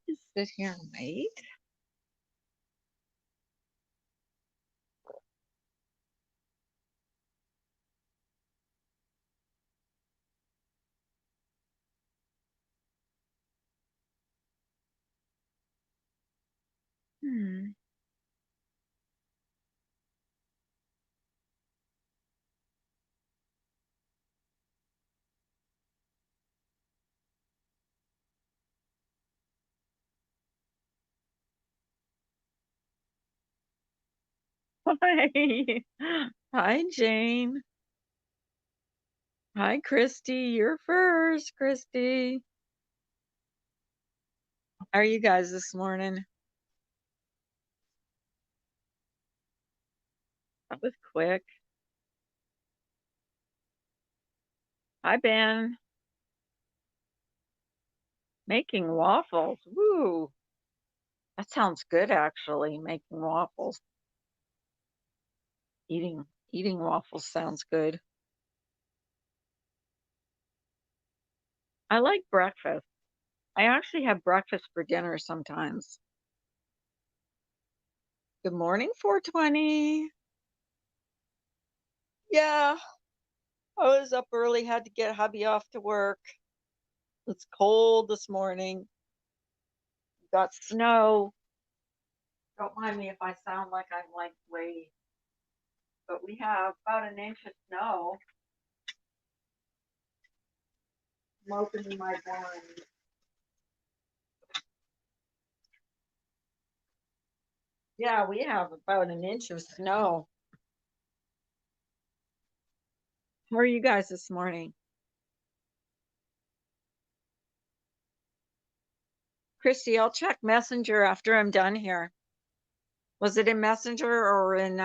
Just sit here and wait. Hmm. Hi. Hi, Jane. Hi, Christy. You're first, Christy. How are you guys this morning? That was quick. Hi, Ben. Making waffles. Woo. That sounds good, actually. Making waffles. Eating waffles sounds good. I like breakfast. I actually have breakfast for dinner sometimes. Good morning, 420. Yeah, I was up early, had to get hubby off to work. It's cold this morning. Got snow. Don't mind me if I sound like I'm like way, but we have about an inch of snow. I'm opening my blind. Yeah, we have about an inch of snow. How are you guys this morning? Christy, I'll check Messenger after I'm done here. Was it in Messenger or in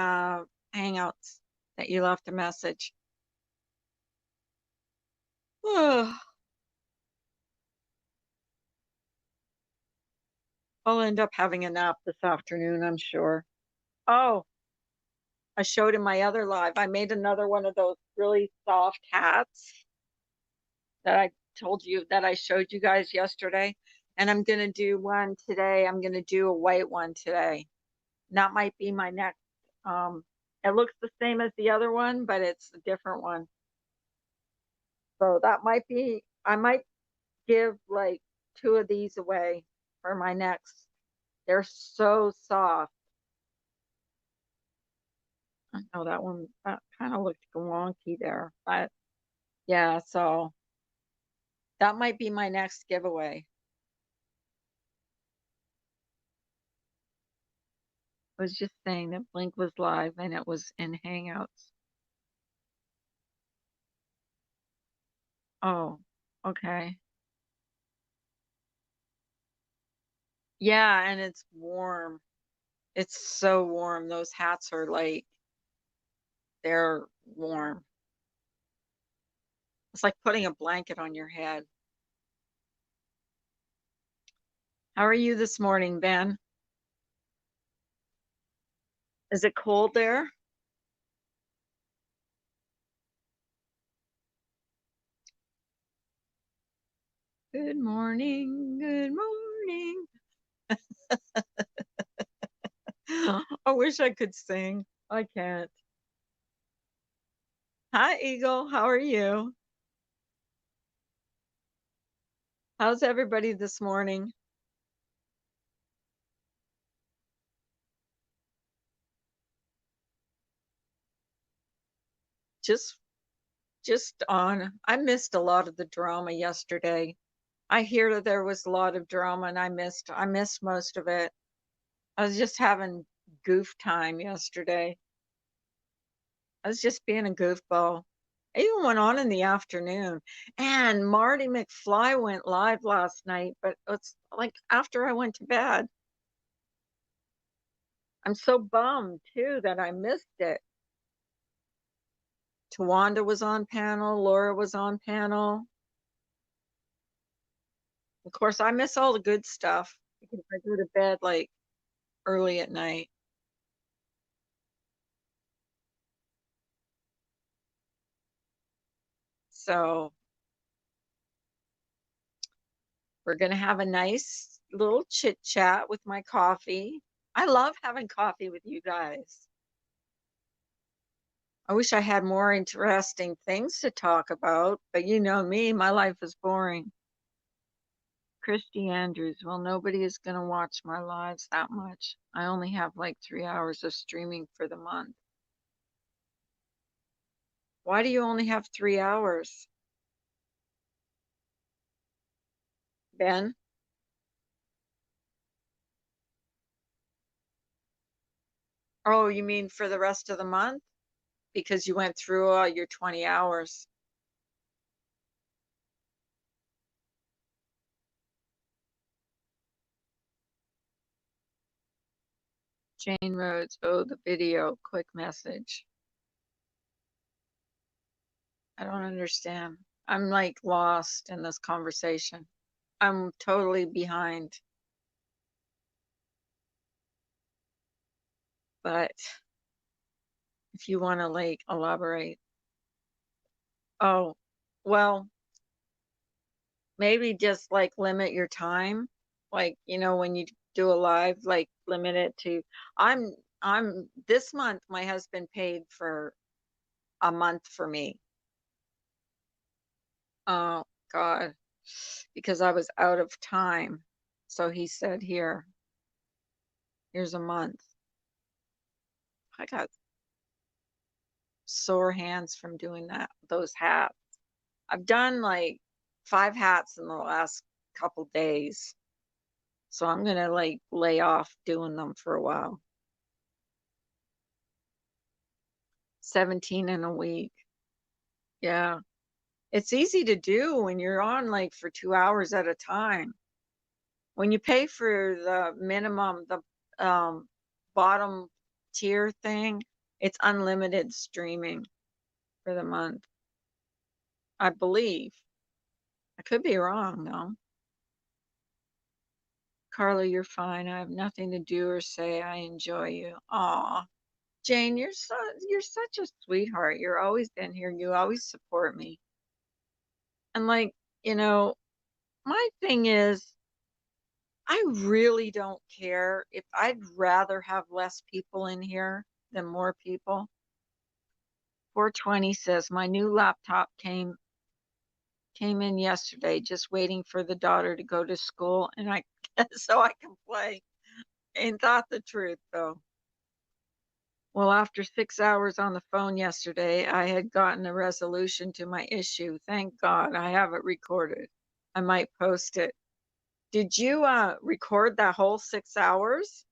Hangouts that you left a message? I'll end up having a nap this afternoon, I'm sure. Oh, I showed in my other live. I made another one of those really soft hats that I told you that I showed you guys yesterday. And I'm going to do one today. I'm going to do a white one today. That might be my next. It looks the same as the other one, but it's a different one. So that might be, I might give like two of these away for my next. They're so soft. I know that one, that kind of looked wonky there, but yeah, so that might be my next giveaway. I was just saying that Blink was live and it was in Hangouts. Oh, okay. Yeah, and it's warm. It's so warm. Those hats are like, they're warm. It's like putting a blanket on your head. How are you this morning, Ben? Is it cold there? Good morning. Good morning. I wish I could sing. I can't. Hi, Eagle. How are you? How's everybody this morning? Just just on. I missed a lot of the drama yesterday. I hear that there was a lot of drama and I missed most of it. I was just having goof time yesterday. I was just being a goofball. I even went on in the afternoon. And Marty McFly went live last night, but it's like after I went to bed. I'm so bummed too that I missed it. Tawanda was on panel, Laura was on panel. Of course, I miss all the good stuff because I go to bed like early at night. So we're going to have a nice little chit chat with my coffee. I love having coffee with you guys. I wish I had more interesting things to talk about, but you know me, my life is boring. Christy Andrews, well, nobody is going to watch my lives that much. I only have like 3 hours of streaming for the month. Why do you only have 3 hours? Ben? Oh, you mean for the rest of the month? Because you went through all your 20 hours. Jane Rhodes, oh, the video, quick message. I don't understand. I'm like lost in this conversation. I'm totally behind. But if you want to like elaborate, oh, well, maybe just like limit your time. Like, when you do a live, like limit it to, I'm, this month, my husband paid for a month for me. Oh, God, because I was out of time. So he said, here's a month. I got sore hands from doing those hats. I've done like 5 hats in the last couple days. So I'm gonna like lay off doing them for a while. 17 in a week. Yeah. It's easy to do when you're on like for 2 hours at a time. When you pay for the minimum, the bottom tier thing, it's unlimited streaming for the month, I believe. I could be wrong though. Carla, you're fine. I have nothing to do or say. I enjoy you. Aw. Jane, you're such a sweetheart. You're always been here. You always support me. And like, you know, my thing is I really don't care if I'd rather have less people in here than more people. 420 says my new laptop came in yesterday, just waiting for the daughter to go to school and I so I can play. Ain't that the truth though? Well, after 6 hours on the phone yesterday, I had gotten a resolution to my issue. Thank God I have it recorded. I might post it. Did you record that whole 6 hours?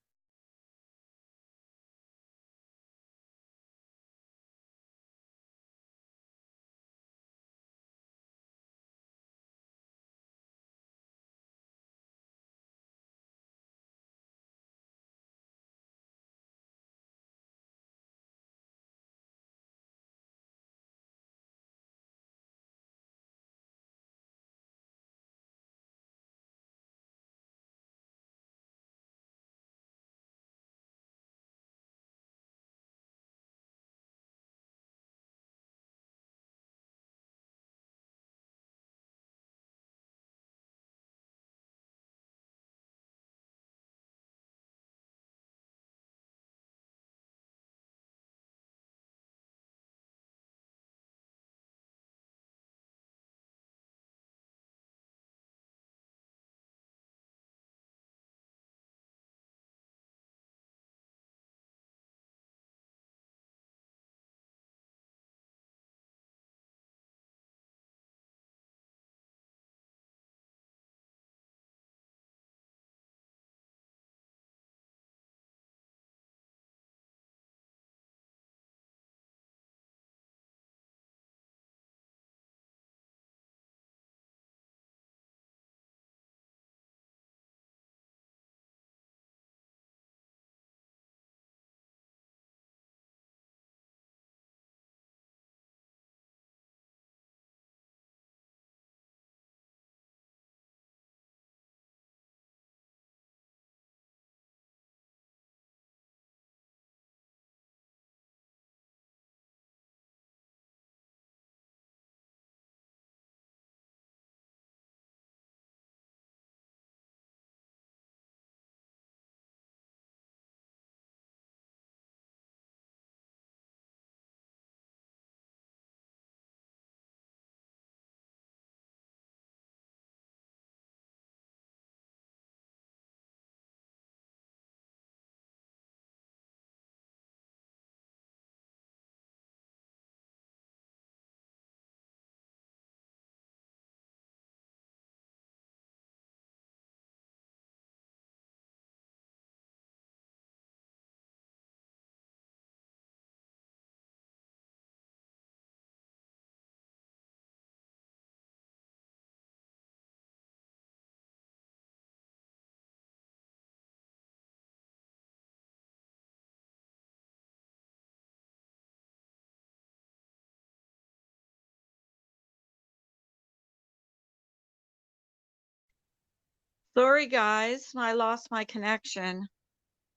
Sorry, guys, I lost my connection.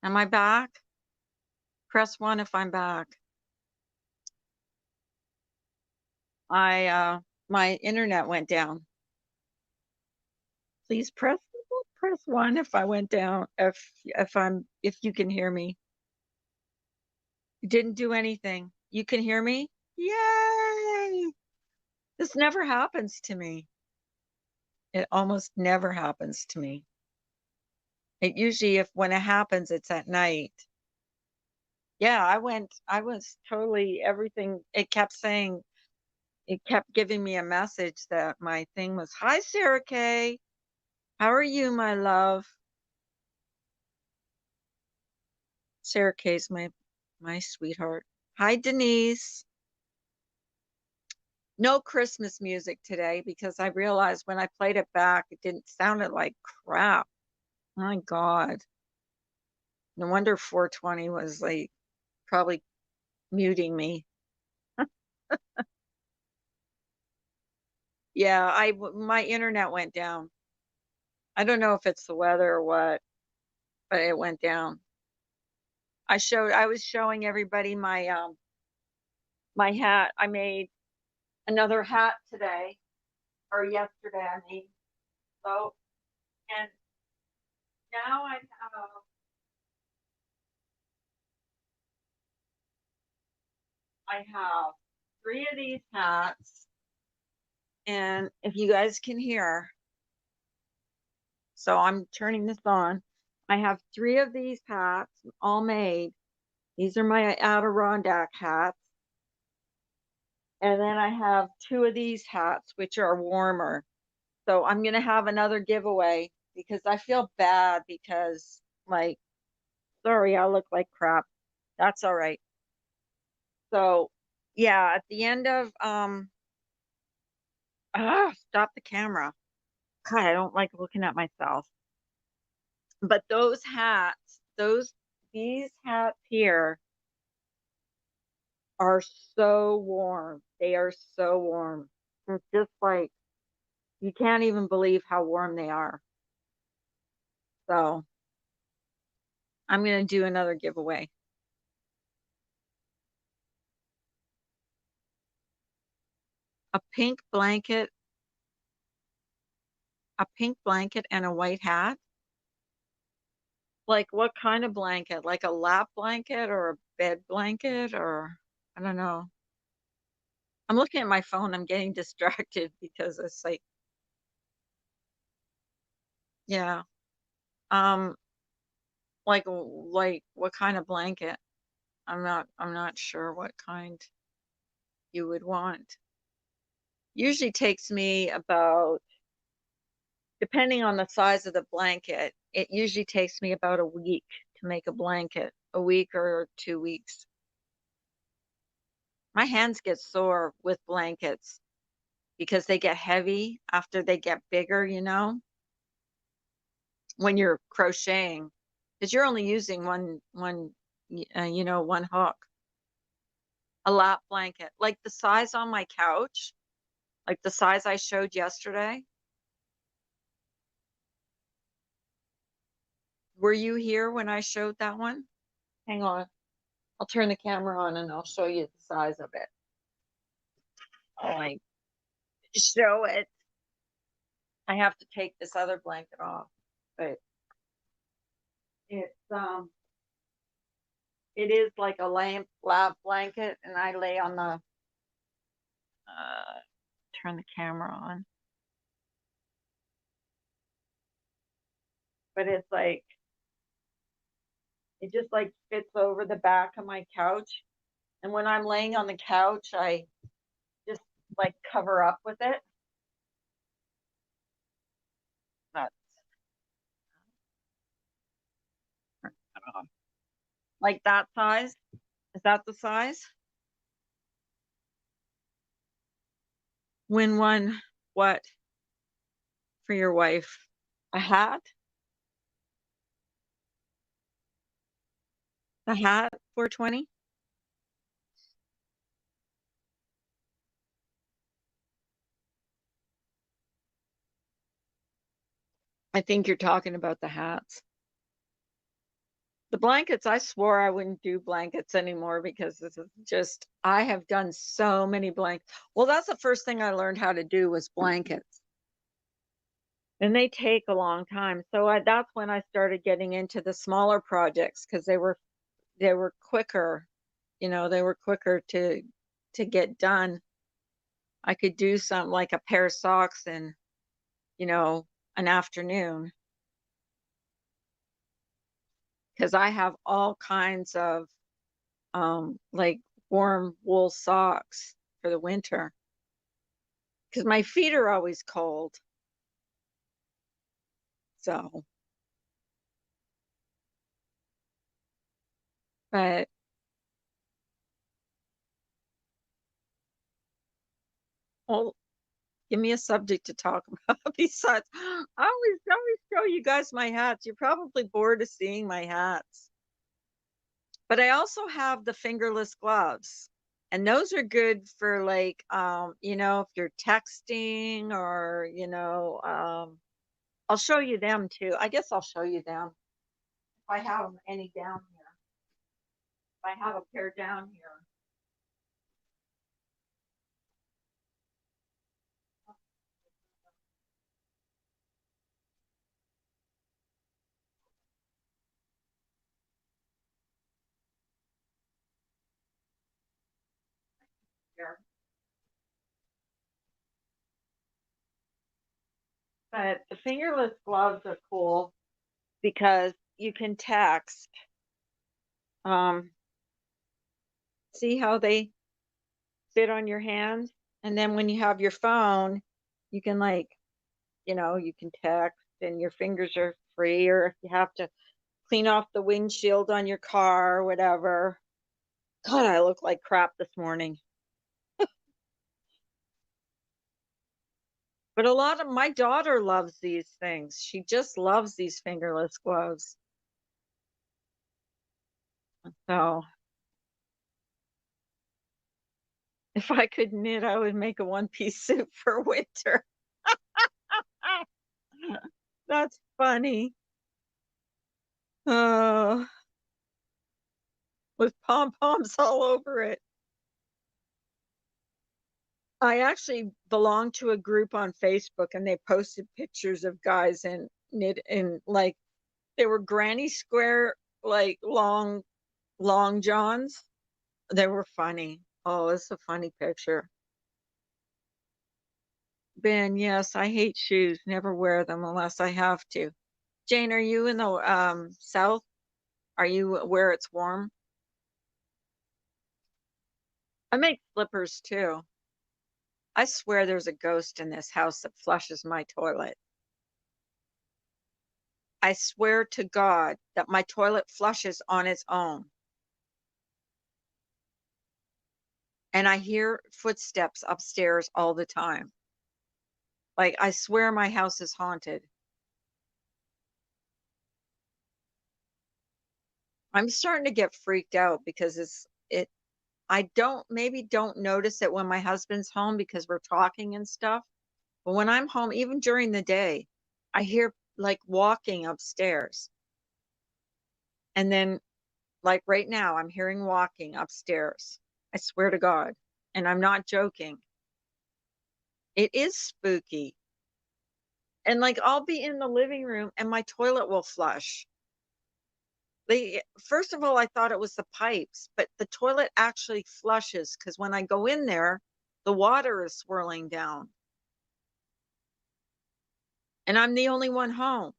Am I back? Press 1 if I'm back. My internet went down. Please press 1 if I went down, if you can hear me. You didn't do anything. You can hear me? Yay! This never happens to me. It almost never happens to me. It usually, when it happens, it's at night. Yeah, I was totally everything. It kept saying, it kept giving me a message that my thing was, "Hi, Sarah Kay. How are you, my love?" Sarah Kay's my sweetheart. Hi, Denise. No Christmas music today because I realized when I played it back, it didn't sounded like crap. My God. No wonder 420 was like probably muting me. Yeah, my internet went down. I don't know if it's the weather or what, but it went down. I was showing everybody my hat. I made another hat today or yesterday, I mean. So, and now I have 3 of these hats, and if you guys can hear, so I'm turning this on. I have 3 of these hats all made. These are my Adirondack hats. And then I have 2 of these hats, which are warmer. So I'm going to have another giveaway because I feel bad because, like, sorry, I look like crap. That's all right. So, yeah, at the end of, stop the camera. God, I don't like looking at myself. But those hats, these hats here are so warm. They are so warm. It's just like, you can't even believe how warm they are. So I'm going to do another giveaway. A pink blanket, and a white hat. Like what kind of blanket? Like a lap blanket or a bed blanket or I don't know. I'm looking at my phone. I'm getting distracted because it's like, yeah. Um, like what kind of blanket? I'm not sure what kind you would want. Usually takes me about, depending on the size of the blanket, it usually takes me about a week to make a blanket, a week or 2 weeks. My hands get sore with blankets because they get heavy after they get bigger, when you're crocheting, because you're only using one hook. A lap blanket, like the size on my couch, like the size I showed yesterday. Were you here when I showed that one? Hang on. I'll turn the camera on and I'll show you the size of it. I'll like show it. I have to take this other blanket off, but it's it is like a lap blanket, and I lay on the turn the camera on. But it's like it just like fits over the back of my couch. And when I'm laying on the couch, I just like cover up with it. That's like that size. Is that the size? Win one, what for your wife? A hat? A hat, 420? I think you're talking about the hats. The blankets, I swore I wouldn't do blankets anymore because this is just I have done so many blankets. Well, that's the first thing I learned how to do was blankets. And they take a long time. So that's when I started getting into the smaller projects because they were quicker. They were quicker to get done. I could do something like a pair of socks in, an afternoon because I have all kinds of like warm wool socks for the winter because my feet are always cold. So, but well, give me a subject to talk about besides. I always show you guys my hats. You're probably bored of seeing my hats. But I also have the fingerless gloves. And those are good for like if you're texting or, I'll show you them too. I guess I'll show you them if I have any down here. If I have a pair down here. Here. But the fingerless gloves are cool because you can text. Um, See how they fit on your hands? And then when you have your phone, you can you can text and your fingers are free, or if you have to clean off the windshield on your car or whatever. God, I look like crap this morning. But a lot of my daughter loves these things. She just loves these fingerless gloves. So if I could knit, I would make a one-piece suit for winter. That's funny. Oh, with pom poms all over it. I actually belong to a group on Facebook and they posted pictures of guys in knit in like they were granny square, like long johns. They were funny. Oh, it's a funny picture. Ben, yes, I hate shoes. Never wear them unless I have to. Jane, are you in the south? Are you where it's warm? I make slippers too. I swear there's a ghost in this house that flushes my toilet. I swear to God that my toilet flushes on its own. And I hear footsteps upstairs all the time. Like, I swear my house is haunted. I'm starting to get freaked out because I don't notice it when my husband's home because we're talking and stuff. But when I'm home, even during the day, I hear like walking upstairs. And then, like right now, I'm hearing walking upstairs. I swear to God. And I'm not joking. It is spooky. And like I'll be in the living room and my toilet will flush. First of all, I thought it was the pipes, but the toilet actually flushes because when I go in there, the water is swirling down. And I'm the only one home.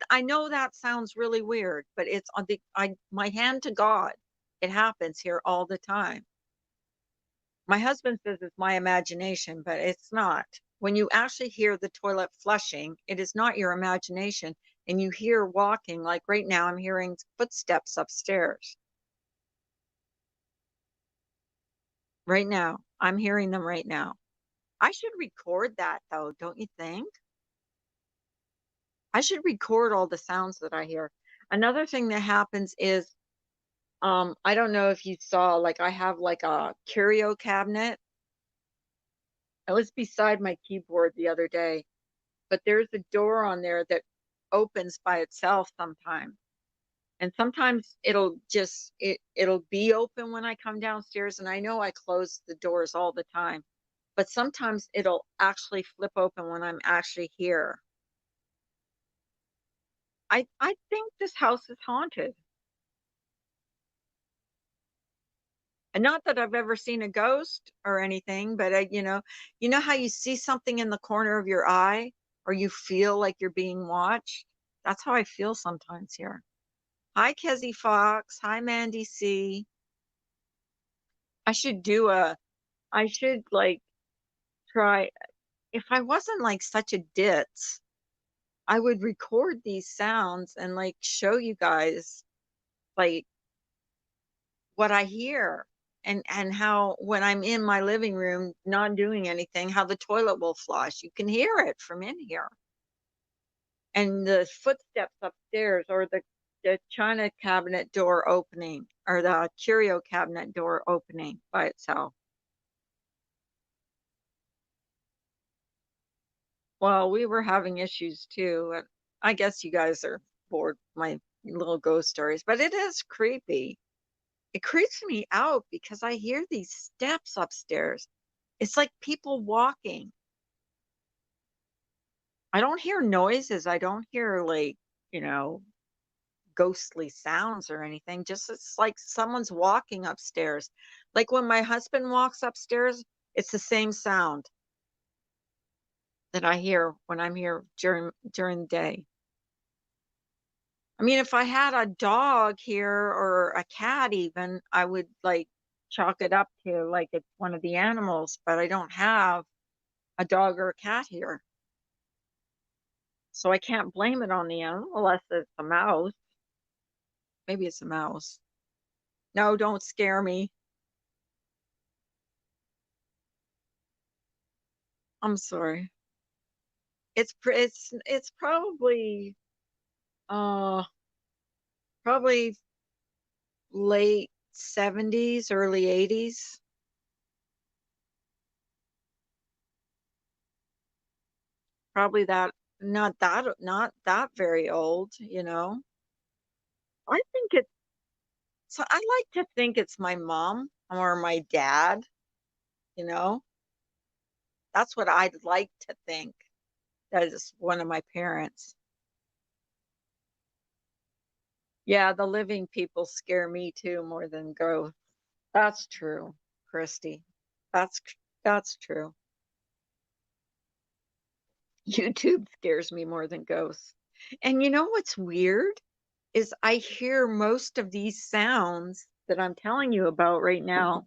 I know that sounds really weird, but it's on my hand to God. It happens here all the time. My husband says it's my imagination, but it's not. When you actually hear the toilet flushing, it is not your imagination. And you hear walking, like right now, I'm hearing footsteps upstairs. Right now, I'm hearing them right now. I should record that though, don't you think? I should record all the sounds that I hear. Another thing that happens is I don't know if you saw, like I have like a curio cabinet. It was beside my keyboard the other day. but there's a door on there that opens by itself sometimes. And sometimes it'll be open when I come downstairs, and I know I close the doors all the time, but sometimes it'll actually flip open when I'm actually here. I think this house is haunted. And not that I've ever seen a ghost or anything, but you know how you see something in the corner of your eye or you feel like you're being watched? That's how I feel sometimes here. Hi, Kezzy Fox. Hi, Mandy C. I should do a, I should like try, if I wasn't like such a ditz, I would record these sounds and like show you guys like what I hear and how when I'm in my living room not doing anything, how the toilet will flush. You can hear it from in here. And the footsteps upstairs or the china cabinet door opening or the curio cabinet door opening by itself. Well, we were having issues too. And I guess you guys are bored with my little ghost stories, but it is creepy. It creeps me out because I hear these steps upstairs. It's like people walking. I don't hear noises. I don't hear like, you know, ghostly sounds or anything. Just it's like someone's walking upstairs. Like when my husband walks upstairs, it's the same sound that I hear when I'm here during the day. I mean, if I had a dog here or a cat even, I would like chalk it up to like it's one of the animals, but I don't have a dog or a cat here. So I can't blame it on the animal unless it's a mouse. Maybe it's a mouse. No, don't scare me. I'm sorry. It's uh probably late 70s, early 80s. Probably that not that very old, you know. I think it's so I like to think it's my mom or my dad, you know. That's what I'd like to think. That is one of my parents. Yeah, the living people scare me too more than ghosts. That's true, Christy. That's true. YouTube scares me more than ghosts. And you know what's weird is I hear most of these sounds that I'm telling you about right now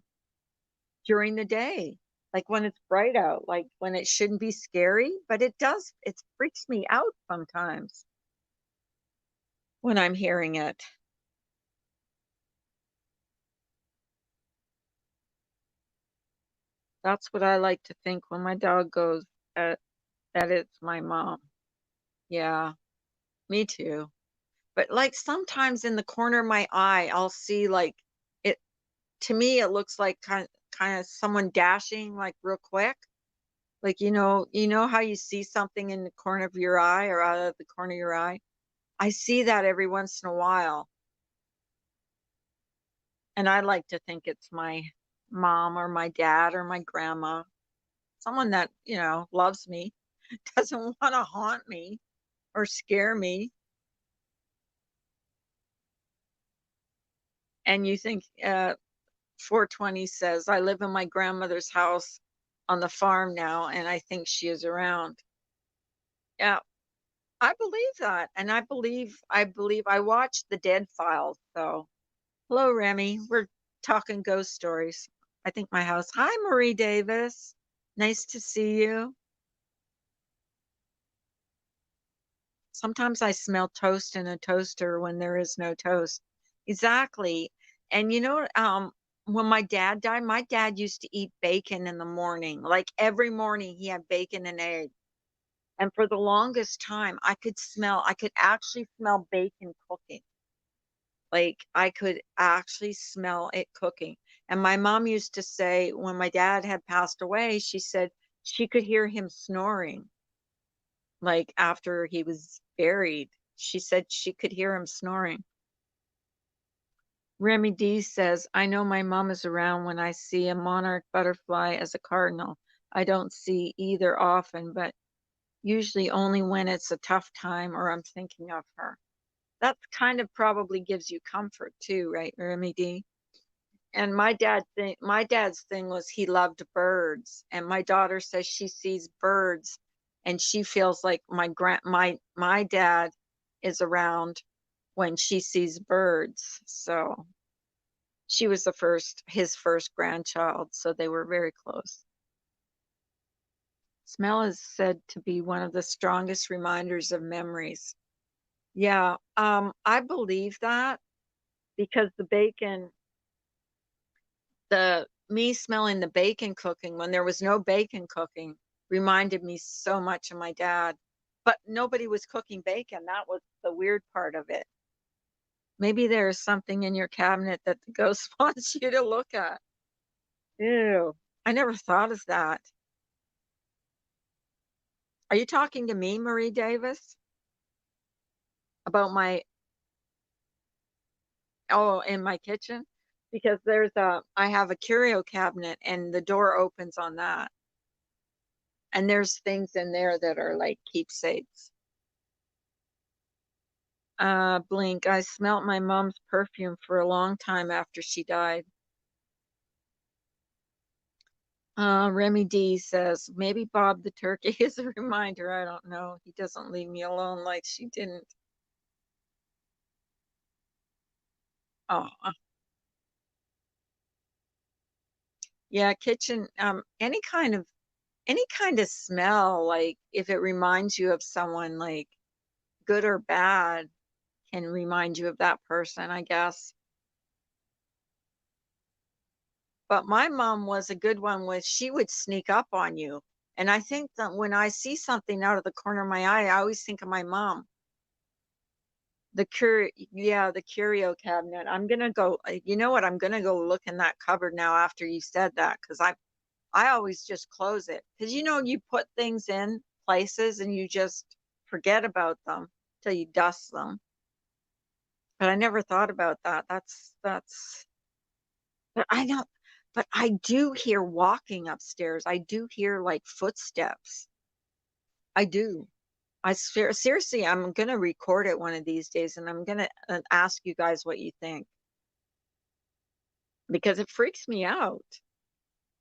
during the day. Like when it's bright out, like when it shouldn't be scary, but it freaks me out sometimes when I'm hearing it. That's what I like to think when my dog goes that that it's my mom. Yeah, me too. But like sometimes in the corner of my eye, I'll see like it to me it looks like kind of someone dashing like real quick. Like you know how you see something in the corner of your eye or out of the corner of your eye? I see that every once in a while. And I like to think it's my mom or my dad or my grandma, someone that, loves me, doesn't want to haunt me or scare me. And you think 420 says, I live in my grandmother's house on the farm now, and I think she is around. Yeah, I believe that. And I believe I watched the Dead Files. So, hello, Remy. We're talking ghost stories. I think my house. Hi, Marie Davis. Nice to see you. Sometimes I smell toast in a toaster when there is no toast. Exactly. And when my dad died, my dad used to eat bacon in the morning. Like every morning he had bacon and eggs. And for the longest time, I could actually smell bacon cooking. Like I could actually smell it cooking. And my mom used to say when my dad had passed away, she said she could hear him snoring. like after he was buried. She said she could hear him snoring. Remy D says, I know my mom is around when I see a monarch butterfly as a cardinal. I don't see either often, but usually only when it's a tough time or I'm thinking of her. That kind of probably gives you comfort too, right, Remy D? And my dad's thing was he loved birds, and my daughter says she sees birds and she feels like my dad is around when she sees birds. So she was his first grandchild, so they were very close. Smell is said to be one of the strongest reminders of memories. Yeah, I believe that because me smelling the bacon cooking when there was no bacon cooking reminded me so much of my dad. But nobody was cooking bacon. That was the weird part of it. Maybe there's something in your cabinet that the ghost wants you to look at. Ew. I never thought of that. Are you talking to me, Marie Davis? About in my kitchen? Because I have a curio cabinet and the door opens on that. And there's things in there that are like keepsakes. Blink, I smelt my mom's perfume for a long time after she died. Remy D says, maybe Bob the turkey is a reminder. I don't know. He doesn't leave me alone like she didn't. Oh, yeah, kitchen, any kind of smell, like if it reminds you of someone, like good or bad, can remind you of that person, I guess. But my mom was a good one with she would sneak up on you. And I think that when I see something out of the corner of my eye, I always think of my mom. The curio cabinet. I'm gonna go, you know what? I'm gonna go look in that cupboard now after you said that, because I always just close it. Because you put things in places and you just forget about them till you dust them. But I never thought about that. But I don't, but I do hear walking upstairs. I do hear like footsteps. I do. Seriously, I'm gonna record it one of these days and I'm gonna ask you guys what you think because it freaks me out.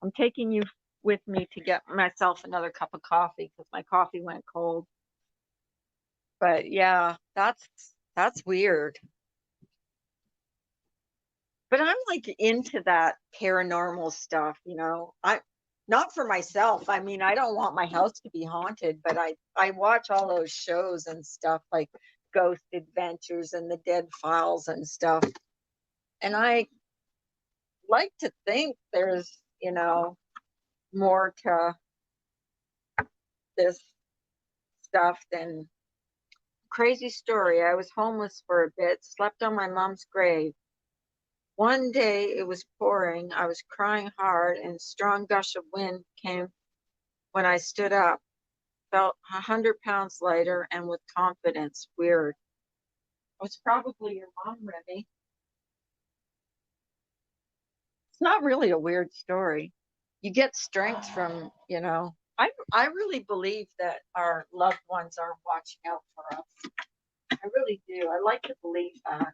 I'm taking you with me to get myself another cup of coffee because my coffee went cold. But yeah, that's weird. But I'm like into that paranormal stuff, I not for myself. I mean, I don't want my house to be haunted, but I watch all those shows and stuff like Ghost Adventures and the Dead Files and stuff. And I like to think there's, more to this stuff than crazy story. I was homeless for a bit, slept on my mom's grave. One day it was pouring. I was crying hard, and a strong gush of wind came when I stood up. Felt 100 pounds lighter and with confidence. Weird. It was probably your mom, Remy. It's not really a weird story. You get strength from, I really believe that our loved ones are watching out for us. I really do. I like to believe that.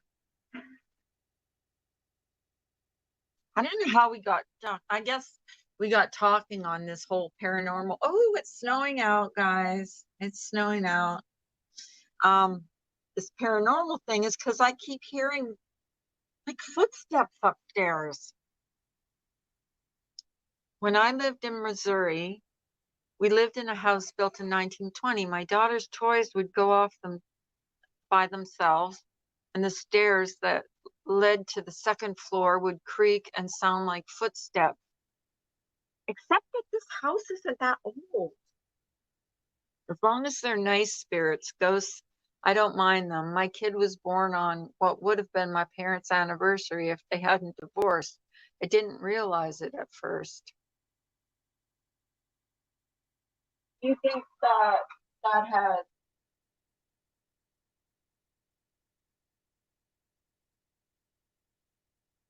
I don't know how we got I guess we got talking on this whole paranormal. Oh, it's snowing out, guys. It's snowing out. Um, this paranormal thing is because I keep hearing like footsteps upstairs. When I lived in Missouri, we lived in a house built in 1920. My daughter's toys would go off them by themselves, and the stairs that led to the second floor would creak and sound like footsteps. Except that this house isn't that old. As long as they're nice spirits, ghosts, I don't mind them. My kid was born on what would have been my parents' anniversary if they hadn't divorced. I didn't realize it at first. Do you think that? that has,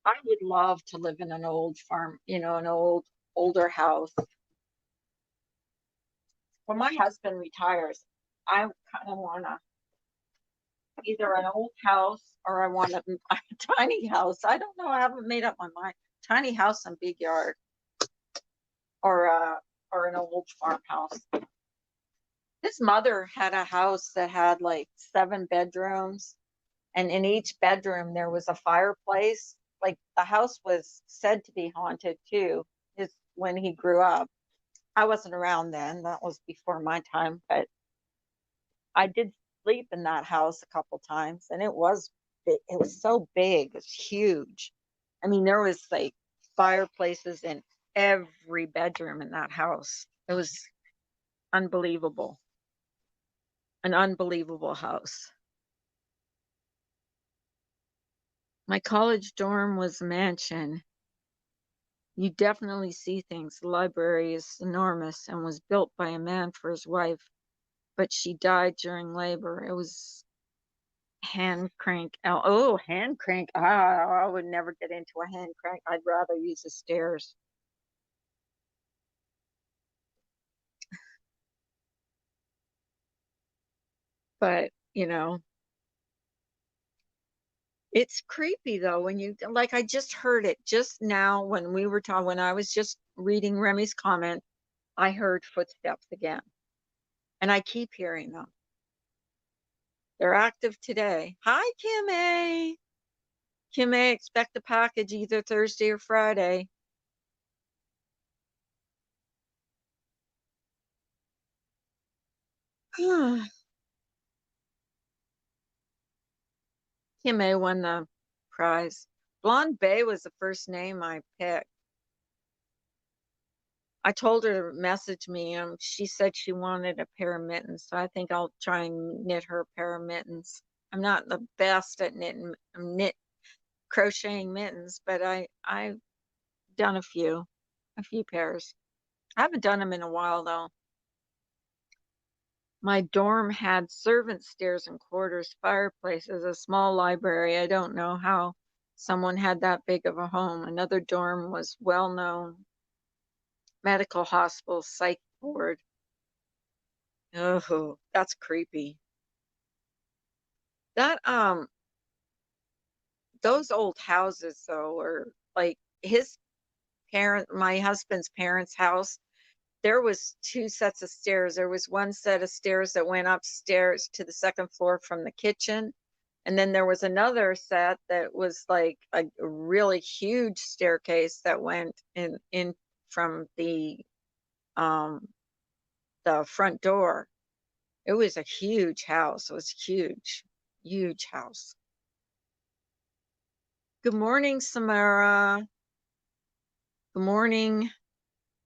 I would love to live in an old farm, an older house. When my husband retires, I kind of want to either an old house or I want a tiny house. I don't know. I haven't made up my mind. Tiny house and big yard, or an old farmhouse. His mother had a house that had like 7 bedrooms, and in each bedroom there was a fireplace. Like the house was said to be haunted too. Is when he grew up. I wasn't around then. That was before my time, but I did sleep in that house a couple times, and it was big. It was so big. It was huge. I mean, there was like fireplaces in every bedroom in that house. It was unbelievable. An unbelievable house. My college dorm was a mansion. You definitely see things. The library is enormous and was built by a man for his wife, but she died during labor. It was hand crank. Oh, hand crank. I would never get into a hand crank. I'd rather use the stairs. But, it's creepy though when you like I just heard it just now when we were talking when I was just reading Remy's comment, I heard footsteps again. And I keep hearing them. They're active today. Hi, Kim A. Kim A, expect a package either Thursday or Friday. Kim A won the prize. Blonde Bay was the first name I picked. I told her to message me, and she said she wanted a pair of mittens, so I think I'll try and knit her a pair of mittens. I'm not the best at crocheting mittens, but I've done a few pairs. I haven't done them in a while though. My dorm had servant stairs and quarters, fireplaces, a small library. I don't know how someone had that big of a home. Another dorm was well known medical hospital psych ward. Oh, that's creepy. That those old houses though are like my husband's parents' house. There was 2 sets of stairs. There was one set of stairs that went upstairs to the second floor from the kitchen. And then there was another set that was like a really huge staircase that went in from um the front door. It was a huge house. It was huge, huge house. Good morning, Samara. Good morning,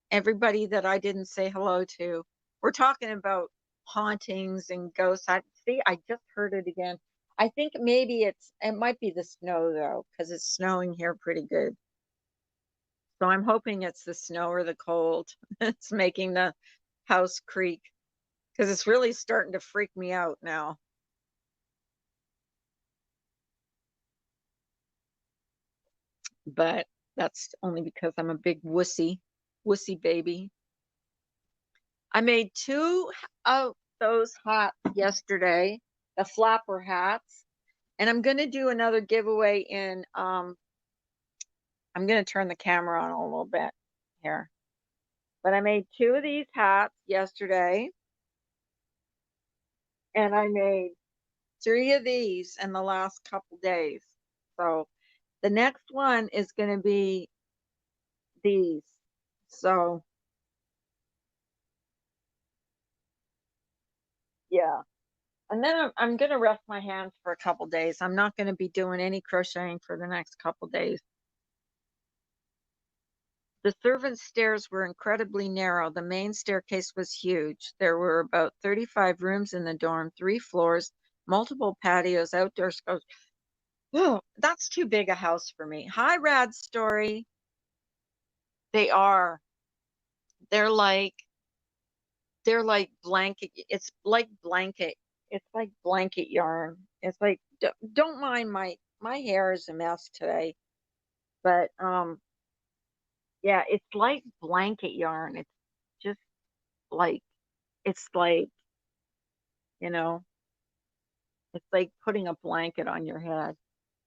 everybody that I didn't say hello to. We're talking about hauntings and ghosts. I just heard it again. I think maybe it might be the snow though, because it's snowing here pretty good. So I'm hoping it's the snow or the cold. It's making the house creak because it's really starting to freak me out now. But that's only because I'm a big wussy baby. I made 2 of those hats yesterday, the flapper hats, and I'm going to do another giveaway I'm going to turn the camera on a little bit here. But I made 2 of these hats yesterday, and I made 3 of these in the last couple days. So the next one is going to be these. So yeah. And then I'm going to rest my hands for a couple days. I'm not going to be doing any crocheting for the next couple days. The servants' stairs were incredibly narrow. The main staircase was huge. There were about 35 rooms in the dorm, 3 floors, multiple patios, outdoor schools. Oh, that's too big a house for me. Hi, Rad Story. They are. They're like they're like blanket. It's like blanket. It's like blanket yarn. It's like don't mind my hair is a mess today, but yeah, it's like blanket yarn. It's just like it's like, you know, it's like putting a blanket on your head.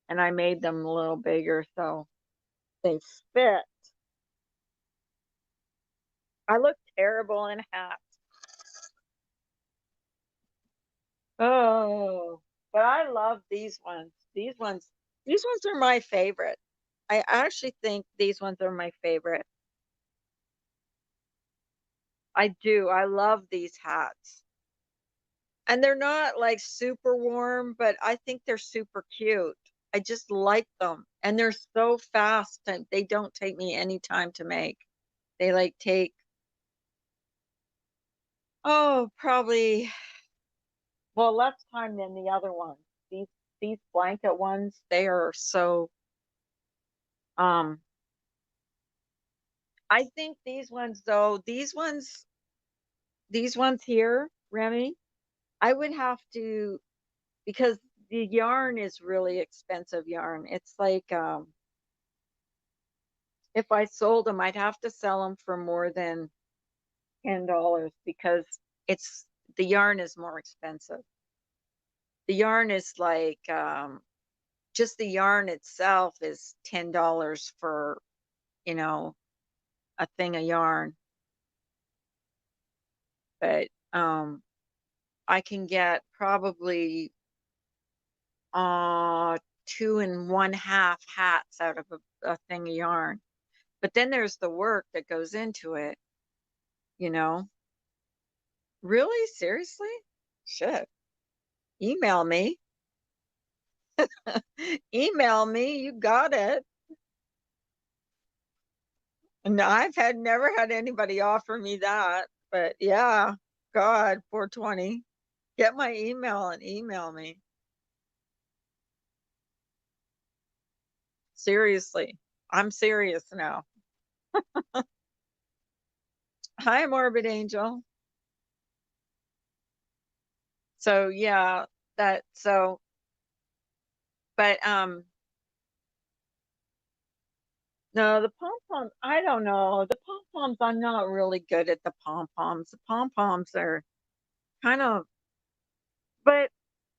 And I made them a little bigger so they fit. I look terrible in hats. Oh, but I love these ones. These ones are my favorite. I actually think these ones are my favorite. I do. I love these hats. And they're not like super warm, but I think they're super cute. I just like them. And they're so fast and they don't take me any time to make. They like take, oh, probably, well, less time than the other ones. These blanket ones, they are so um I think these ones though, these ones here, Remy, I would have to, because the yarn is really expensive yarn. It's like if I sold them, I'd have to sell them for more than $10 because it's the yarn is more expensive. The yarn is like just the yarn itself is $10 for, you know, a thing of yarn. But I can get probably 2 1/2 hats out of a thing of yarn. But then there's the work that goes into it, you know. Really? Seriously? Shit. Email me. Email me. You got it. And I've had never had anybody offer me that. But yeah, God, 420. Get my email and email me. Seriously. I'm serious now. Hi, Morbid Angel. So yeah, that so but no, the pom-poms, I don't know. The pom-poms, I'm not really good at the pom-poms. The pom-poms are kind of, but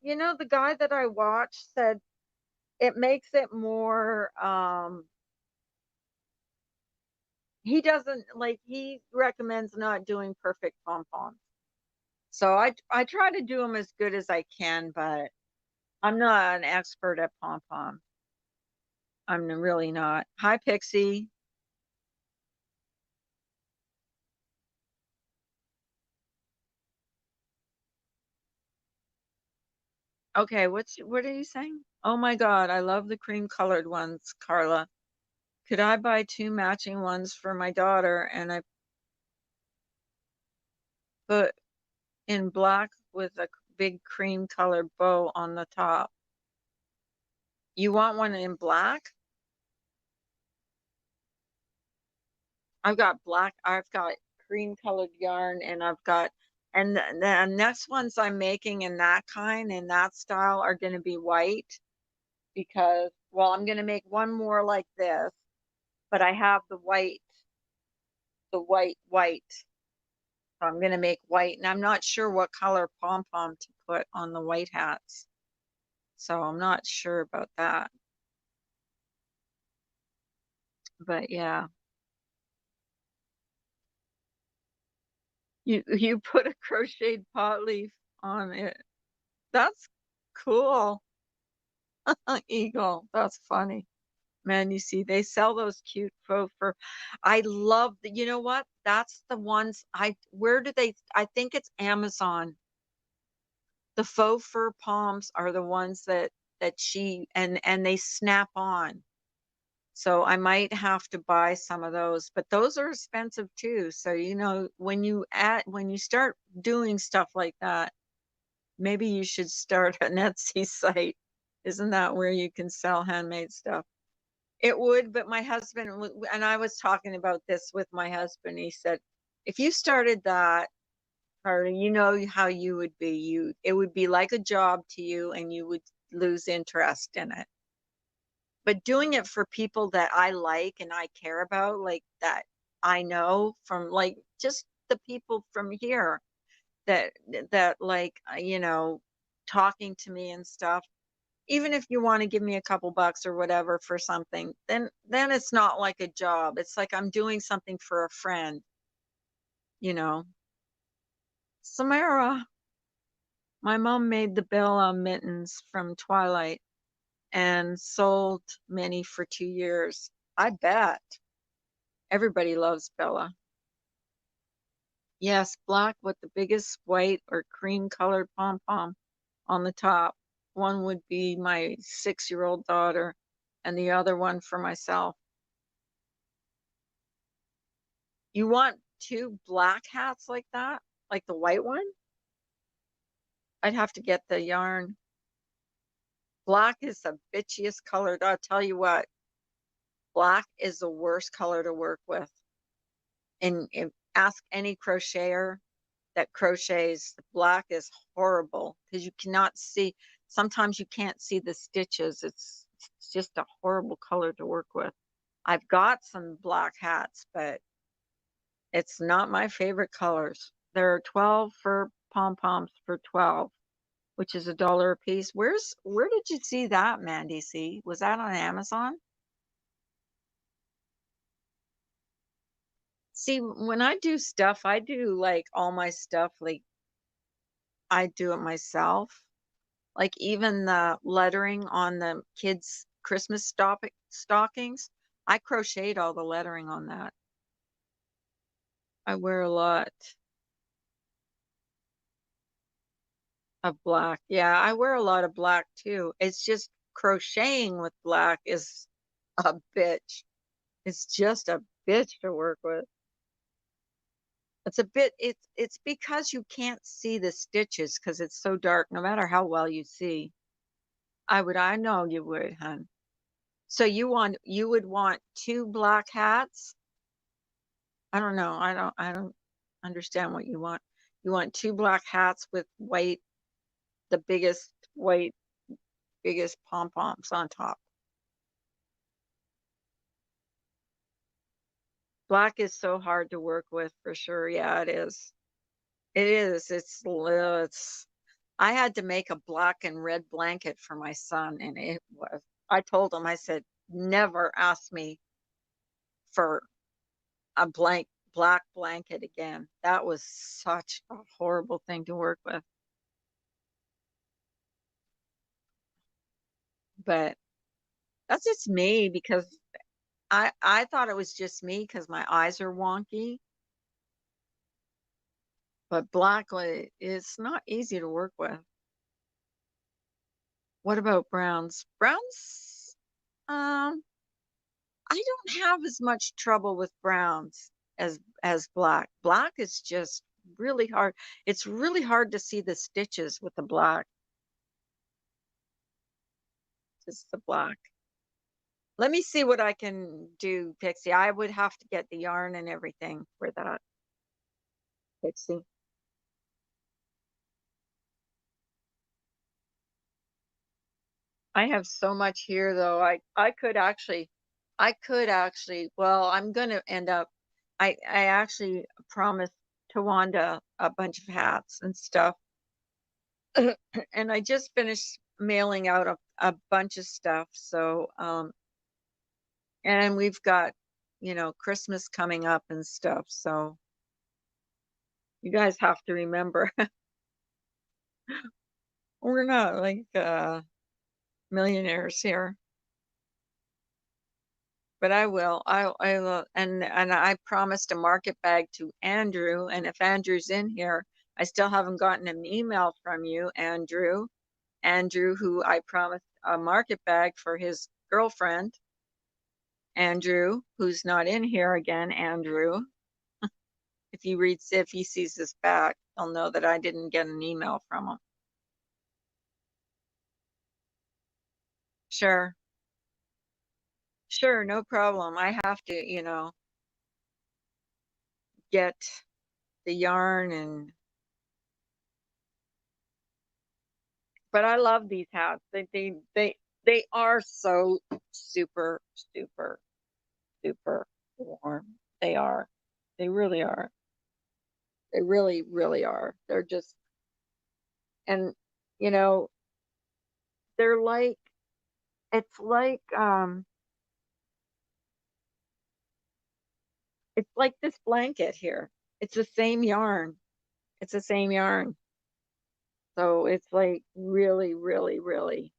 the guy that I watched said it makes it more, he doesn't like, he recommends not doing perfect pom-poms. So I try to do them as good as I can, but I'm not an expert at pom-poms. I'm really not. Hi, Pixie. Okay, what are you saying? Oh my God, I love the cream colored ones, Carla. Could I buy two matching ones for my daughter and I put in black with a big cream colored bow on the top? You want one in black? I've got cream colored yarn and the next ones I'm making in that kind, in that style are going to be white because, well, I'm going to make one more like this, but I have the white. So I'm going to make white and I'm not sure what color pom pom to put on the white hats. So I'm not sure about that. But yeah, you put a crocheted pot leaf on it. That's cool. Eagle. That's funny. Man, you see, they sell those cute faux fur. I love the, you know what? That's the ones where do they, I think it's Amazon. The faux fur palms are the ones that she and they snap on. So I might have to buy some of those, but those are expensive too. So when you start doing stuff like that, maybe you should start an Etsy site. Isn't that where you can sell handmade stuff? It would, but my husband and I was talking about this with my husband. He said, if you started that, Carter, you know how you would be. It would be like a job to you and you would lose interest in it. But doing it for people that I like and I care about, like that I know from like just the people from here that like talking to me and stuff, even if you want to give me a couple bucks or whatever for something, then it's not like a job. It's like I'm doing something for a friend, you know. Samara, my mom made the Bella mittens from Twilight and sold many for 2 years. I bet everybody loves Bella. Yes, black with the biggest white or cream colored pom pom on the top. One would be my 6-year-old daughter, and the other one for myself. You want two black hats like that? Like the white one? I'd have to get the yarn. Black is the bitchiest color. I'll tell you what, black is the worst color to work with. And ask any crocheter that crochets, black is horrible because you cannot see, sometimes you can't see the stitches. It's just a horrible color to work with. I've got some black hats, but it's not my favorite colors. There are 12 for pom-poms for 12, which is $1 a piece. Where did you see that, Mandy C? Was that on Amazon? See, when I do stuff, I do like all my stuff, like I do it myself. Like even the lettering on the kids' Christmas stockings, I crocheted all the lettering on that. I wear a lot of black. Yeah, I wear a lot of black too. It's just crocheting with black is a bitch. It's just a bitch to work with. It's because you can't see the stitches because it's so dark, no matter how well you see. I know you would, hun. So you would want two black hats? I don't know. I don't understand what you want. You want two black hats with white, the biggest pom-poms on top. Black is so hard to work with for sure. Yeah, it is. It is. It's I had to make a black and red blanket for my son, and I told him, I said, never ask me for a black blanket again. That was such a horrible thing to work with. But that's just me because I thought it was just me because my eyes are wonky. But black is not easy to work with. What about browns? Browns, um, I don't have as much trouble with browns as black. Black is just really hard. It's really hard to see the stitches with the black. Just the black. Let me see what I can do, Pixie. I would have to get the yarn and everything for that, Pixie. I have so much here though. I could actually, well, I'm gonna end up I actually promised Tawanda a bunch of hats and stuff. And I just finished mailing out a bunch of stuff. So and we've got, Christmas coming up and stuff. So you guys have to remember we're not like millionaires here. But I will. I will, and I promised a market bag to Andrew. And if Andrew's in here, I still haven't gotten an email from you, Andrew. Andrew, who I promised a market bag for his girlfriend. Andrew, who's not in here again. Andrew, if he sees this back, he'll know that I didn't get an email from him. Sure, sure, no problem. I have to, get the yarn and But I love these hats. They are so super, super, super warm. They are. They really are. They really, really are. They're just, and you know, they're like, it's like, it's like this blanket here. It's the same yarn. It's the same yarn. So it's like really, really, really,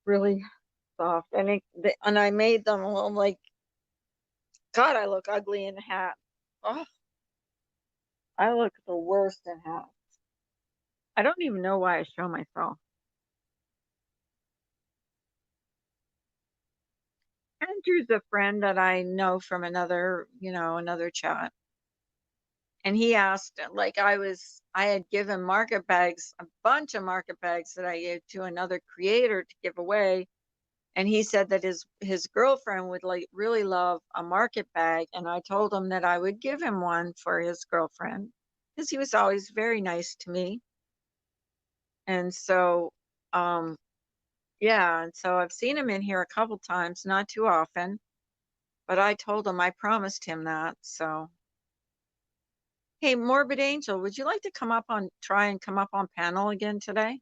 really soft. And I made them all like, God, I look ugly in a hat. Oh, I look the worst in hats. I don't even know why I show myself. Andrew's a friend that I know from another, another chat. And he asked, like, I had given market bags, a bunch of market bags that I gave to another creator to give away. And he said that his girlfriend would like really love a market bag. And I told him that I would give him one for his girlfriend because he was always very nice to me. And so, yeah, and so I've seen him in here a couple times, not too often, but I told him I promised him that. So, hey, Morbid Angel, would you like to try and come up on panel again today?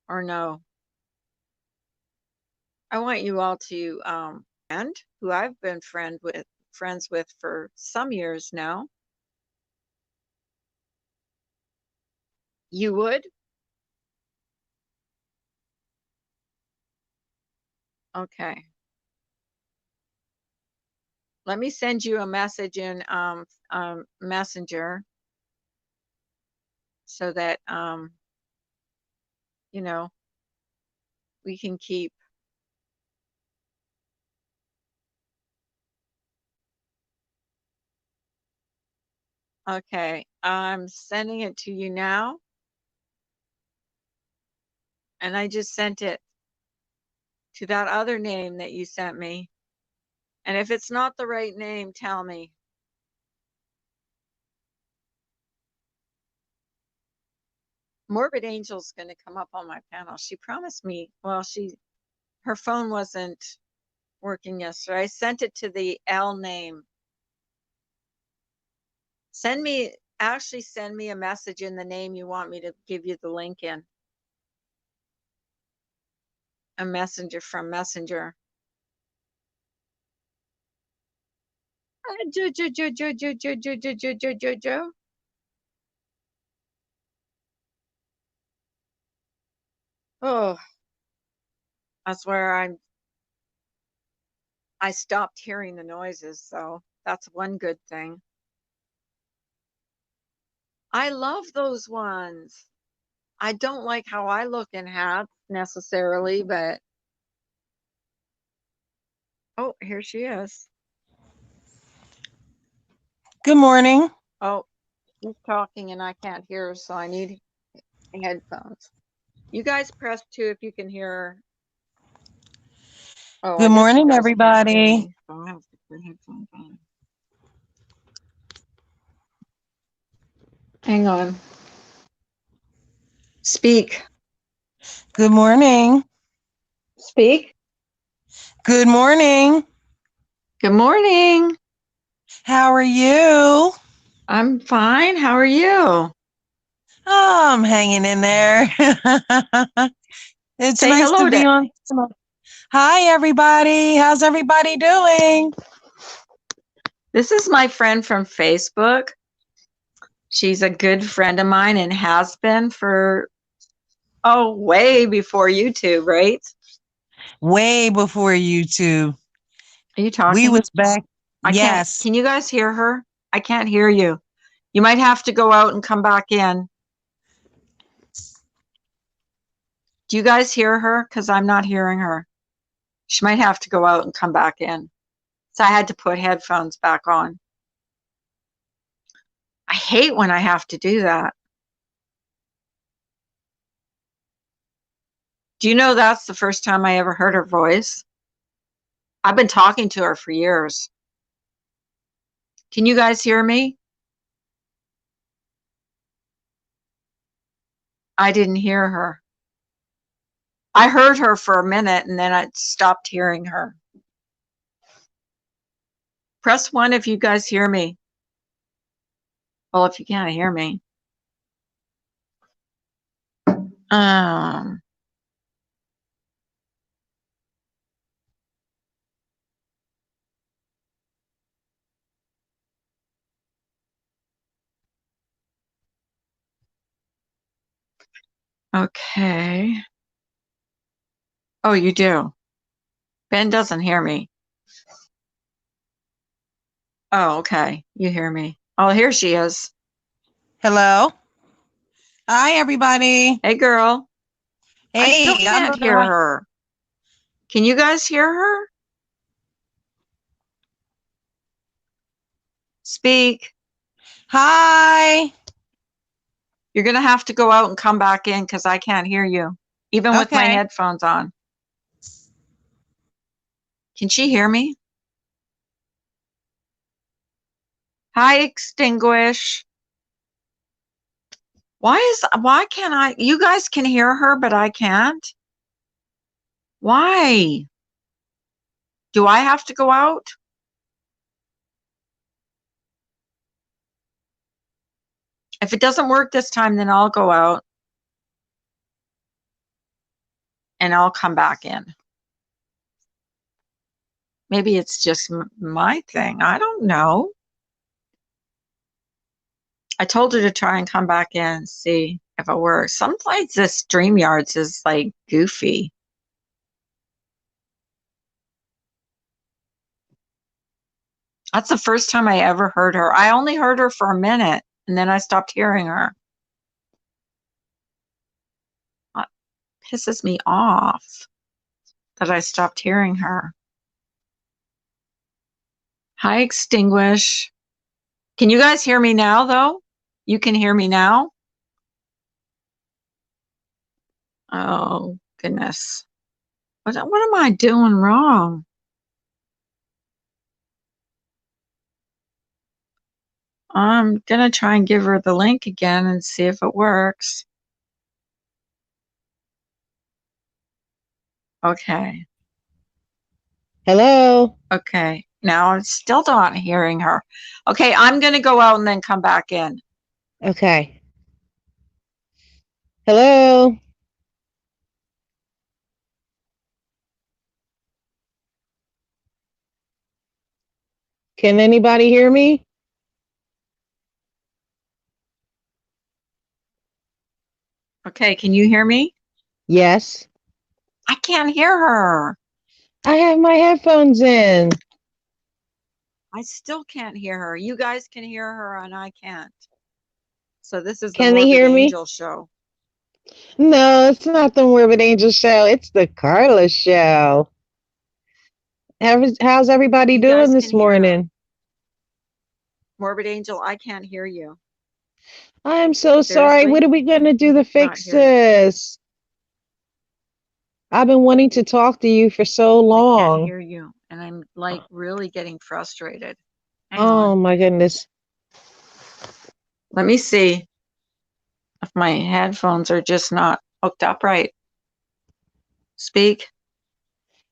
Or no? I want you all to, and who I've been friends with for some years now. You would? Okay. Let me send you a message in Messenger so that you know, we can keep. Okay, I'm sending it to you now. And I just sent it to that other name that you sent me. And if it's not the right name, tell me. Morbid Angel's going to come up on my panel. She promised me, well, her phone wasn't working yesterday. I sent it to the L name. Actually send me a message in the name you want me to give you the link in. A messenger from Messenger. Joe. Oh, that's where I stopped hearing the noises, so that's one good thing. I love those ones. I don't like how I look in hats necessarily, but oh, here she is. Good morning. Oh, she's talking and I can't hear her, so I need headphones. You guys press 2 if you can hear her. Oh, Good morning, everybody. So I have to put headphones on. Hang on. Speak. Good morning. Speak. Good morning. Good morning. How are you? I'm fine. How are you? Oh, I'm hanging in there. It's Say nice hello to be on. Hi, everybody. How's everybody doing? This is my friend from Facebook. She's a good friend of mine and has been for, way before YouTube, right? Way before YouTube. Are you talking? We was back. Yes. Can you guys hear her? I can't hear you. You might have to go out and come back in. Do you guys hear her? Because I'm not hearing her. She might have to go out and come back in. So I had to put headphones back on. I hate when I have to do that. Do you know that's the first time I ever heard her voice? I've been talking to her for years. Can you guys hear me? I didn't hear her. I heard her for a minute and then I stopped hearing her. Press 1 if you guys hear me. Well, if you can't hear me. Um, okay. Oh, you do. Ben doesn't hear me. Oh, okay. You hear me. Oh, here she is. Hello. Hi, everybody. Hey, girl. I still Hey, can't hear her. Can you guys hear her? Speak. Hi. You're going to have to go out and come back in because I can't hear you, even with my Okay. headphones on. Can she hear me? Hi, Extinguish. Why can't I? You guys can hear her, but I can't. Why? Do I have to go out? If it doesn't work this time, then I'll go out and I'll come back in. Maybe it's just my thing. I don't know. I told her to try and come back in and see if it works. Sometimes this StreamYards is like goofy. That's the first time I ever heard her. I only heard her for a minute and then I stopped hearing her. That pisses me off that I stopped hearing her. Hi, Extinguish. Can you guys hear me now, though? You can hear me now? Oh, goodness. What am I doing wrong? I'm going to try and give her the link again and see if it works. Okay. Hello. Okay. Now I'm still not hearing her. Okay, I'm going to go out and then come back in. Okay. Hello. Can anybody hear me? Okay, can you hear me? Yes. I can't hear her. I have my headphones in. I still can't hear her. You guys can hear her and I can't. So this is the Can they Morbid hear me? Angel show. No, it's not the Morbid Angel show. It's the Carla show. How's everybody You guys doing can this hear her. morning? Morbid Angel, I can't hear you. I'm so sorry. Seriously? What are we going to do to Not fix hear you. this? I've been wanting to talk to you for so I can't long. hear you. And I'm like really getting frustrated. Hang Oh on. my goodness. Let me see if my headphones are just not hooked up right. Speak.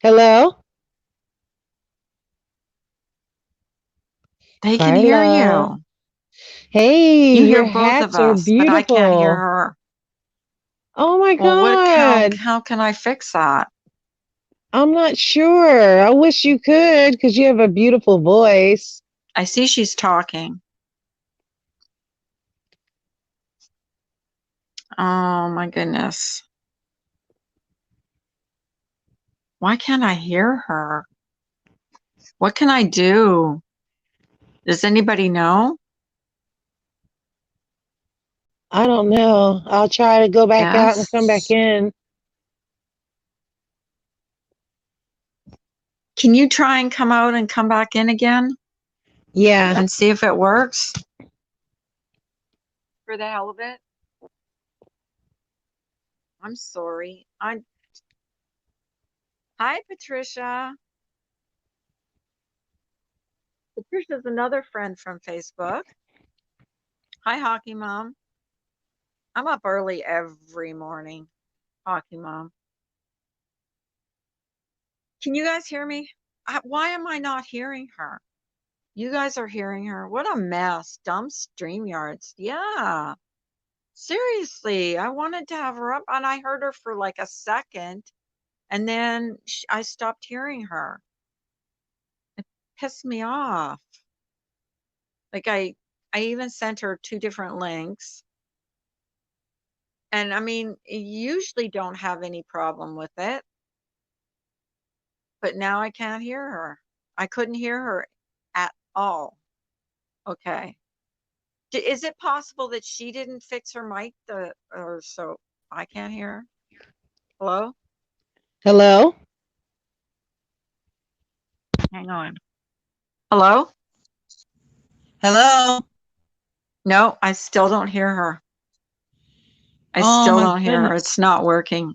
Hello? They can hear Carla. you. Hey, You hear your both of hats are us, but I can't hear beautiful. her. Oh my Well, God. how can I fix that? I'm not sure. I wish you could because you have a beautiful voice. I see she's talking. Oh my goodness. Why can't I hear her? What can I do? Does anybody know? I don't know. I'll try to go back out and come back Yes. in. Can you try and come out and come back in again Yeah. and see if it works? For the hell of it? I'm sorry. Hi, Patricia. Patricia's another friend from Facebook. Hi, Hockey Mom. I'm up early every morning. Hockey mom. Can you guys hear me? Why am I not hearing her? You guys are hearing her. What a mess. Dumb StreamYards. Yeah. Seriously, I wanted to have her up and I heard her for like a second and then I stopped hearing her. It pissed me off. Like I even sent her 2 different links. And I mean, you usually don't have any problem with it. But now I can't hear her. I couldn't hear her at all. Okay. Is it possible that she didn't fix her mic or so I can't hear her? Hello? Hello? Hang on. Hello? Hello. No, I still don't hear her. I Oh still my don't hear her. goodness. It's not working.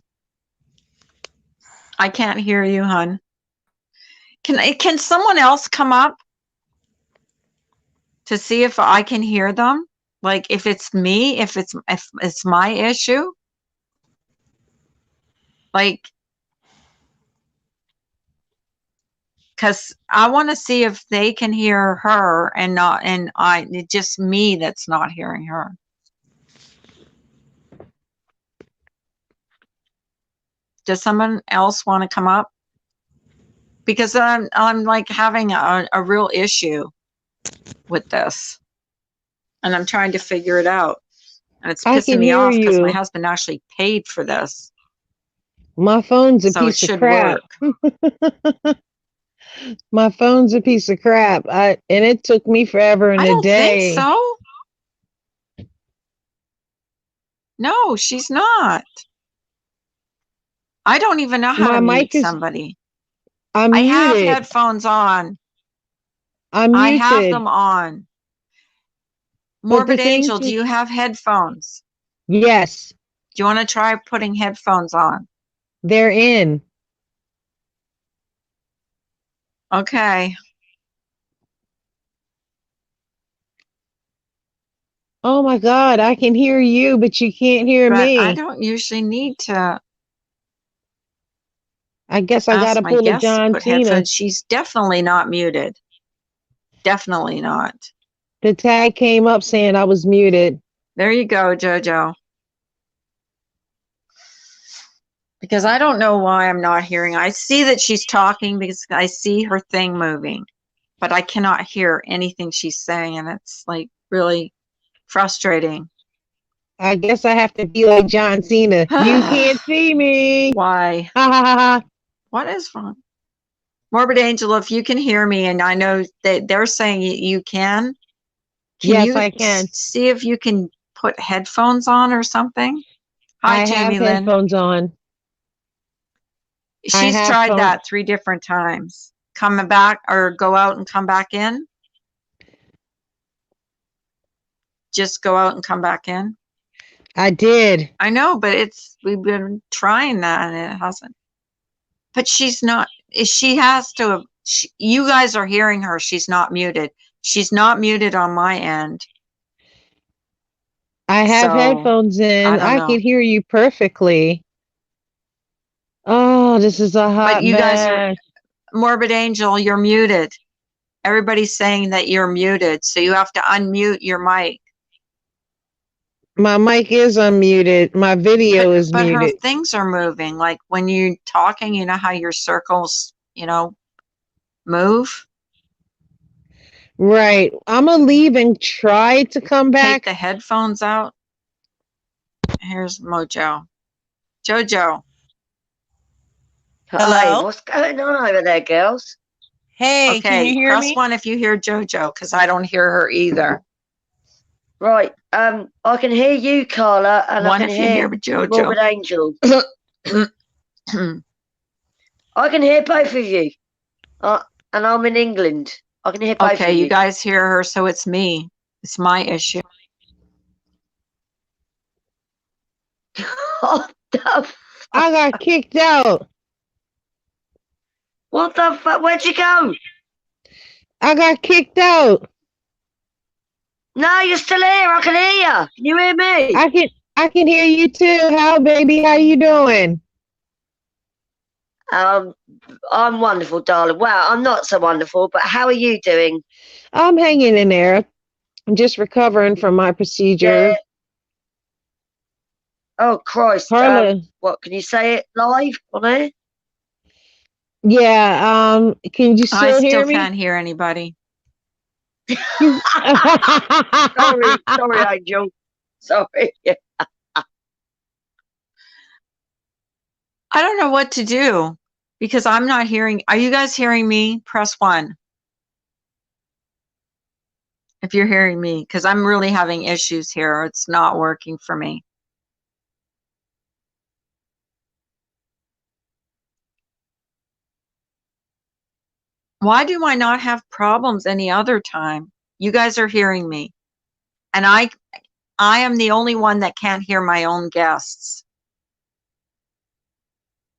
I can't hear you, hun. Can someone else come up to see if I can hear them? Like if it's me, if it's my issue? Like, because I want to see if they can hear her and it's just me that's not hearing her. Does someone else want to come up? Because I'm like having a real issue with this. And I'm trying to figure it out. And it's I pissing can me hear off because my you. husband actually paid for this. My phone's a So it piece of should crap. work. My phone's a piece of crap. And it took me forever and I a don't think day. so. No, she's not. I don't even know how My to mic mute is, somebody. I'm I have muted. headphones on. I'm I have muted. them on. But the Morbid thing Angel, do is, you have headphones? yes, Do you want to try putting headphones on? they're in. Okay. Oh my God, I can hear you, but you can't hear But I me. don't usually need to I guess I ask gotta my pull a guests to John put Cena. headphones. She's definitely not muted. Definitely not. The tag came up saying I was muted. There you go, Jojo. Because I don't know why I'm not hearing. I see that she's talking because I see her thing moving, but I cannot hear anything she's saying, and it's like really frustrating. I guess I have to be like John Cena. You can't see me. Why? Ha ha ha ha. What is wrong? Morbid Angel, if you can hear me, and I know that they're saying you can Yes, you I can. see if you can put headphones on or something? Hi, I have Jamie Lynn. headphones on. I She's have tried phone. that 3 different times. Come back or go out and come back in. Just go out and come back in. I did. I know, but we've been trying that and it hasn't. But she's not. She has to have. You guys are hearing her. She's not muted. She's not muted on my end. I have So, headphones in. I don't I know. can hear you perfectly. Oh, this is a But hot you guys are mess. Morbid Angel. You're muted. Everybody's saying that you're muted, so you have to unmute your mic. My mic is unmuted. My video is But her muted. things are moving. Like when you're talking, you know how your circles, move? Right. I'm gonna leave and try to come Take back. the headphones out. Here's Mojo. Jojo. Hi, Hello? what's going on over there, girls? Hey, can you Okay, hear press me? 1 if you hear Jojo, because I don't hear her either. Right, I can hear you, Carla, and 1 I can if you hear hear Jojo. Morbid Angel. I can hear both of you. And I'm in England. I can hear both Okay, of you you. guys hear her, so it's me. It's my issue. What the I got kicked out. What the fuck? Where'd you go? I got kicked out. No, you're still here. I can hear you. Can you hear me? I can hear you too. How, baby? How you doing? I'm wonderful, darling. Well, I'm not so wonderful, but how are you doing? I'm hanging in there. I'm just recovering from my procedure. Yeah. Oh Christ. Carla, What can you say it live on air? yeah, can you I still hear still me? can't hear anybody. You- Sorry, Angel. Sorry. I don't know what to do because I'm not hearing. Are you guys hearing me? Press 1 if you're hearing me, because I'm really having issues here. It's not working for me. Why do I not have problems any other time? You guys are hearing me. And I am the only one that can't hear my own guests.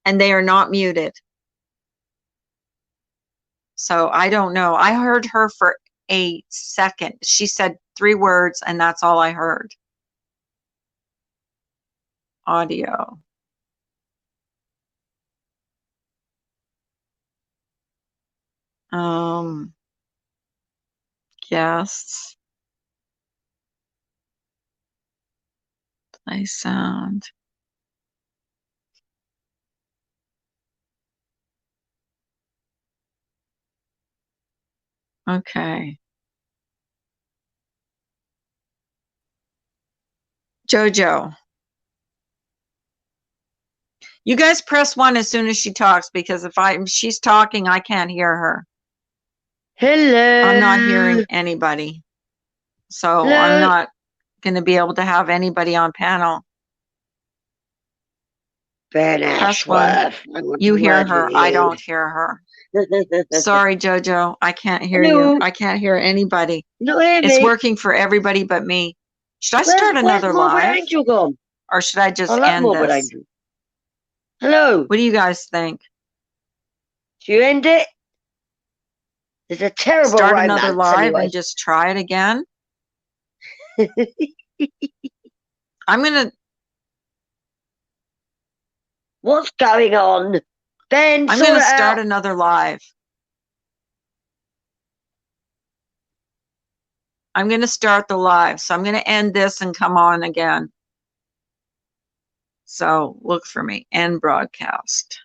And they are not muted. So I don't know. I heard her for a second. She said 3 words and that's all I heard. Audio. Guests. Play sound. Okay. Jojo. You guys press 1 as soon as she talks, because if she's talking, I can't hear her. Hello. I'm not hearing anybody. So Hello. I'm not going to be able to have anybody on panel. Ben Press 1. Ashworth. You hear her. I don't hear her. Sorry, Jojo. I can't hear Hello. you. I can't hear anybody. Not hear It's me. working for everybody but me. Should I start another Where's Morbid live? Angel gone? Or should I just I love end Morbid this? Angel. Hello. What do you guys think? Do you end it? There's a terrible Start romance another live anyway. and just try it again? I'm going to What's going on? Ben, I'm sort going to it start out. another live. I'm going to start the live. So I'm going to end this and come on again. So look for me. End broadcast.